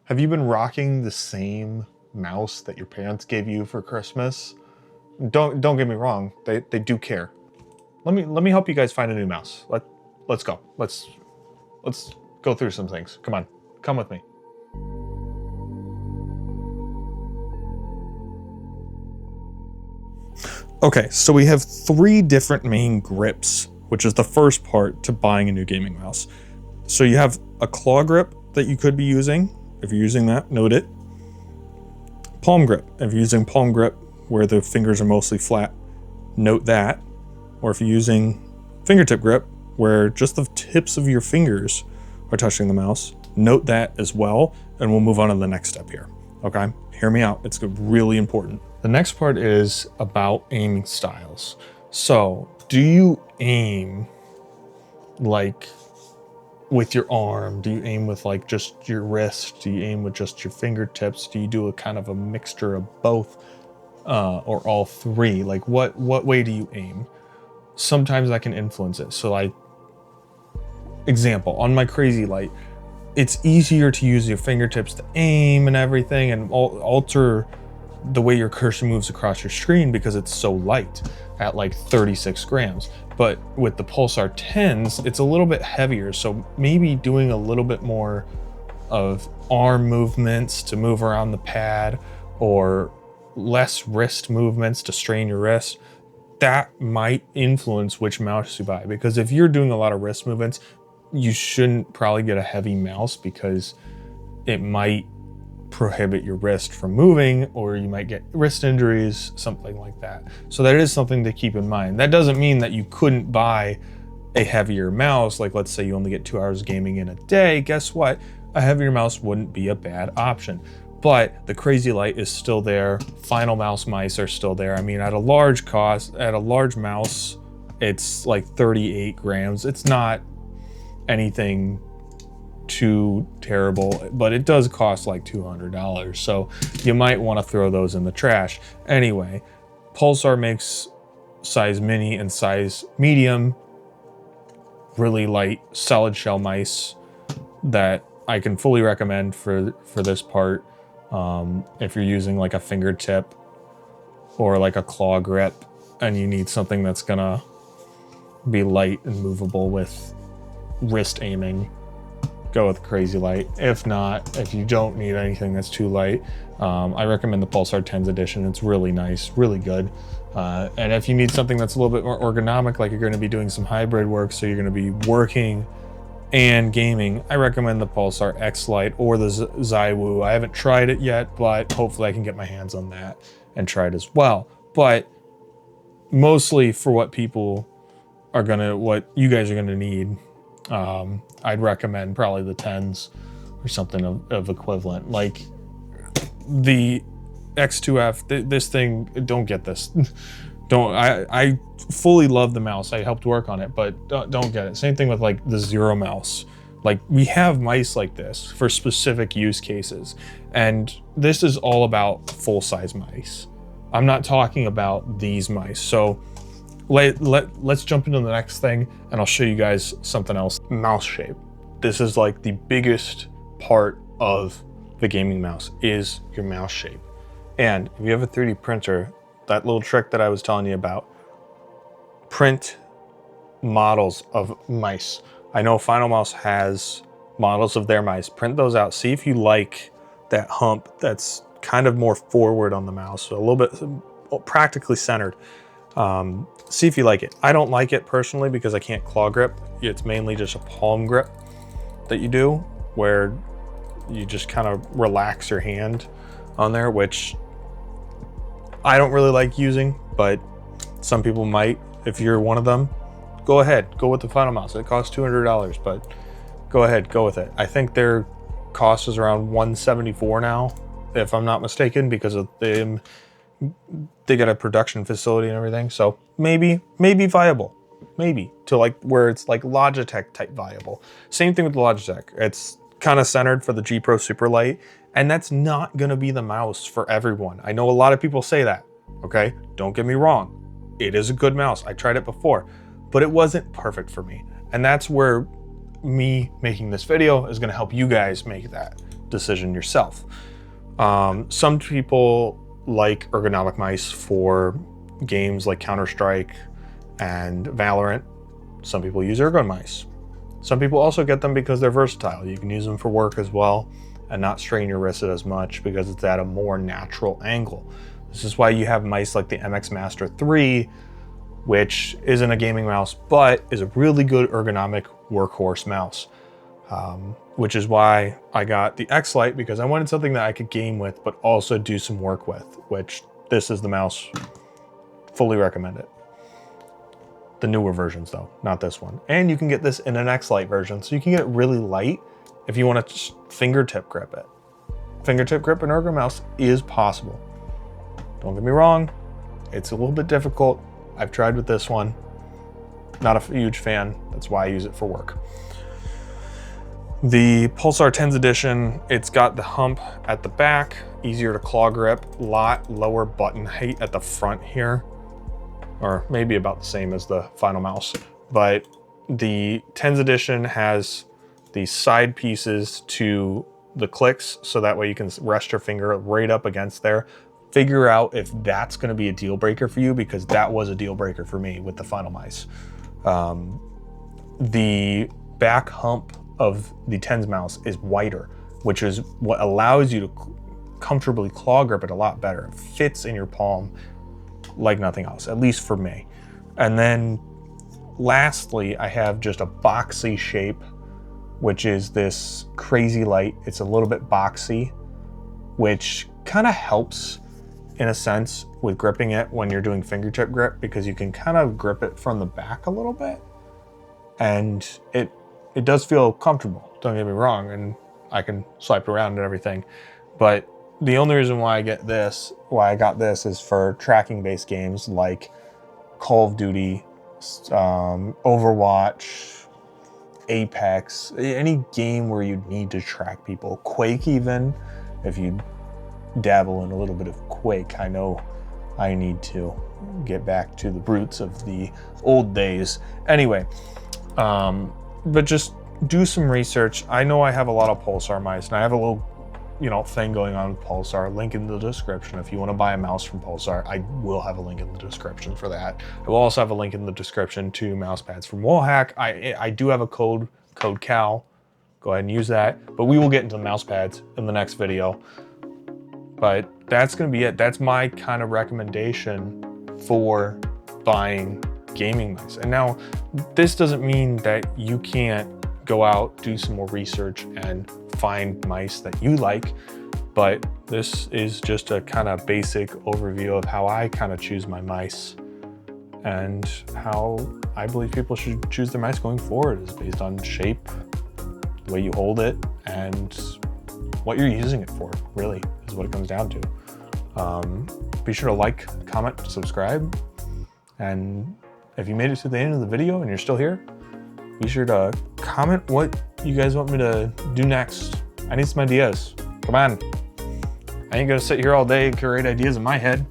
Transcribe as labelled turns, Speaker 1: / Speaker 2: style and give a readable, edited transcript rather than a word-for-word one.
Speaker 1: Have you been rocking the same mouse that your parents gave you for Christmas? Don't get me wrong, they do care. Let me help you guys find a new mouse. Let's go. Let's go through some things. Come on. Come with me. Okay, so we have 3 different main grips, which is the first part to buying a new gaming mouse. So you have a claw grip that you could be using. If you're using that, note it. Palm grip. If you're using palm grip where the fingers are mostly flat, note that. Or if you're using fingertip grip where just the tips of your fingers are touching the mouse, note that as well, and we'll move on to the next step here. Okay, hear me out. It's really important. The next part is about aiming styles. So, do you aim like with your arm? Do you aim with like just your wrist? Do you aim with just your fingertips? Do you do a kind of a mixture of both, or all 3? Like what way do you aim? Sometimes that can influence it. So like, example, on my Crazy Light, it's easier to use your fingertips to aim and everything and alter the way your cursor moves across your screen because it's so light at like 36 grams. But with the Pulsar 10s, it's a little bit heavier. So maybe doing a little bit more of arm movements to move around the pad or less wrist movements to strain your wrist, that might influence which mouse you buy. Because if you're doing a lot of wrist movements, you shouldn't probably get a heavy mouse because it might prohibit your wrist from moving, or you might get wrist injuries, something like that. So that is something to keep in mind. That doesn't mean that you couldn't buy a heavier mouse. Like let's say you only get 2 hours gaming in a day. Guess what? A heavier mouse wouldn't be a bad option. But the Crazy Light is still there. Final Mouse mice are still there. I mean, at a large cost, at a large mouse, it's like 38 grams. It's not anything too terrible, but it does cost like $200. So you might want to throw those in the trash. Anyway, Pulsar makes size mini and size medium, really light solid shell mice that I can fully recommend for this part. If you're using like a fingertip or like a claw grip and you need something that's gonna be light and movable with wrist aiming, go with Crazy Light. If not, if you don't need anything that's too light, I recommend the Pulsar 10s edition. It's really nice, really good. And if you need something that's a little bit more ergonomic, like you're going to be doing some hybrid work, so you're going to be working and gaming, I recommend the Pulsar X Lite or the ZywOo. I haven't tried it yet, but hopefully I can get my hands on that and try it as well. But mostly for what you guys are gonna need, I'd recommend probably the 10s or something of equivalent. Like the X2F, this thing, don't get this. I fully love the mouse. I helped work on it, but don't get it. Same thing with like the Zero mouse. Like we have mice like this for specific use cases. And this is all about full-size mice. I'm not talking about these mice. So let's jump into the next thing and I'll show you guys something else. Mouse shape. This is like the biggest part of the gaming mouse is your mouse shape. And if you have a 3D printer, that little trick that I was telling you about, print models of mice. I know Final Mouse has models of their mice. Print those out. See if you like that hump that's kind of more forward on the mouse, so a little bit practically centered. See if you like it. I don't like it personally because I can't claw grip. It's mainly just a palm grip that you do where you just kind of relax your hand on there, which I don't really like using, but some people might. If you're one of them, go ahead, go with the Final Mouse. It costs $200, but go ahead, go with it. I think their cost is around $174 now, if I'm not mistaken, because of them. They got a production facility and everything, so maybe viable, maybe to like where it's like Logitech type viable. Same thing with the Logitech. It's kind of centered for the G Pro Superlight, and that's not gonna be the mouse for everyone. I know a lot of people say that, okay? Don't get me wrong. It is a good mouse. I tried it before, but it wasn't perfect for me. And that's where me making this video is gonna help you guys make that decision yourself. Some people like ergonomic mice for games like Counter-Strike and Valorant. Some people use ergo mice. Some people also get them because they're versatile. You can use them for work as well and not strain your wrist as much because it's at a more natural angle. This is why you have mice like the MX Master 3, which isn't a gaming mouse, but is a really good ergonomic workhorse mouse. Which is why I got the X-Lite, because I wanted something that I could game with, but also do some work with, which this is the mouse. Fully recommend it. The newer versions though, not this one. And you can get this in an X-Lite version, so you can get it really light if you want to just fingertip grip it. Fingertip grip an ergo mouse is possible. Don't get me wrong, it's a little bit difficult. I've tried with this one. Not a huge fan, that's why I use it for work. The Pulsar 10s edition, it's got the hump at the back, easier to claw grip, lot lower button height at the front here, or maybe about the same as the final mouse. But the 10s edition has the side pieces to the clicks, so that way you can rest your finger right up against there. Figure out if that's gonna be a deal breaker for you, because that was a deal breaker for me with the final mice. The back hump of the 10s mouse is wider, which is what allows you to comfortably claw grip it a lot better. It fits in your palm like nothing else, at least for me. And then lastly, I have just a boxy shape, which is this crazy light. It's a little bit boxy, which kind of helps in a sense with gripping it when you're doing fingertip grip, because you can kind of grip it from the back a little bit. And it does feel comfortable, don't get me wrong, and I can swipe around and everything. But the only reason why I got this is for tracking based games like Call of Duty, Overwatch, Apex, any game where you need to track people. Quake even, if you dabble in a little bit of Quake. I know I need to get back to the roots of the old days. Anyway, but just do some research. I know I have a lot of Pulsar mice, and I have a little, thing going on with Pulsar. Link in the description. If you want to buy a mouse from Pulsar, I will have a link in the description for that. I will also have a link in the description to mouse pads from Wallhack. I do have a code CAL. Go ahead and use that. But we will get into the mouse pads in the next video. But that's going to be it. That's my kind of recommendation for buying gaming mice. And now, this doesn't mean that you can't go out, do some more research, and find mice that you like. But this is just a kind of basic overview of how I kind of choose my mice, and how I believe people should choose their mice going forward is based on shape, the way you hold it, and what you're using it for, really, is what it comes down to. Be sure to like, comment, subscribe, and if you made it to the end of the video and you're still here, be sure to comment what you guys want me to do next. I need some ideas. Come on. I ain't gonna sit here all day and create ideas in my head.